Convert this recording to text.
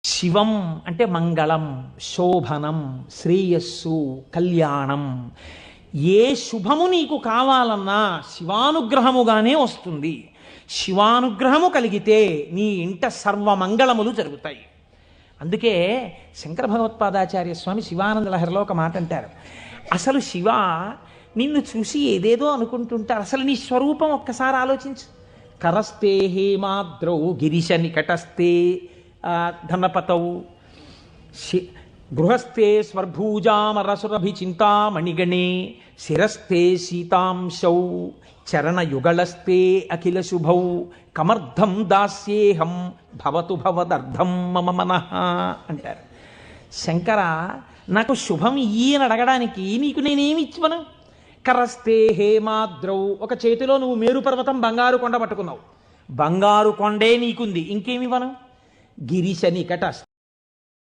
శివం అంటే మంగళం, శోభనం, శ్రేయస్సు, కళ్యాణం. ఏ శుభము నీకు కావాలన్నా శివానుగ్రహముగానే వస్తుంది. శివానుగ్రహము కలిగితే నీ ఇంట సర్వమంగళములు జరుగుతాయి. అందుకే శంకర భగవత్పాదాచార్య స్వామి శివానంద లహరిలో ఒక మాట అంటారు, అసలు శివ నిన్ను చూసి ఏదేదో అనుకుంటుంటారు, అసలు నీ స్వరూపం ఒక్కసారి ఆలోచించు. కరస్తే హేమాద్రౌ గిరిశ నికటస్తే ధనపతౌ గృహస్థే స్వర్భూజామరసురభి చింతామణిగణే శిరస్థే సీతాంశౌ చరణయుగళస్తే అఖిల శుభౌ కమర్థం దాస్యేహం భవతు భవదర్థం మమ మనః అంటారు. శంకర, నాకు శుభం ఇయ్యని అడగడానికి నీకు నేనేమి ఇచ్చివను? కరస్తే హేమాద్రౌ, ఒక చేతిలో నువ్వు మేరు పర్వతం బంగారు కొండ పట్టుకున్నావు, బంగారు కొండే నీకుంది, ఇంకేమివ్వను? గిరిశ నికట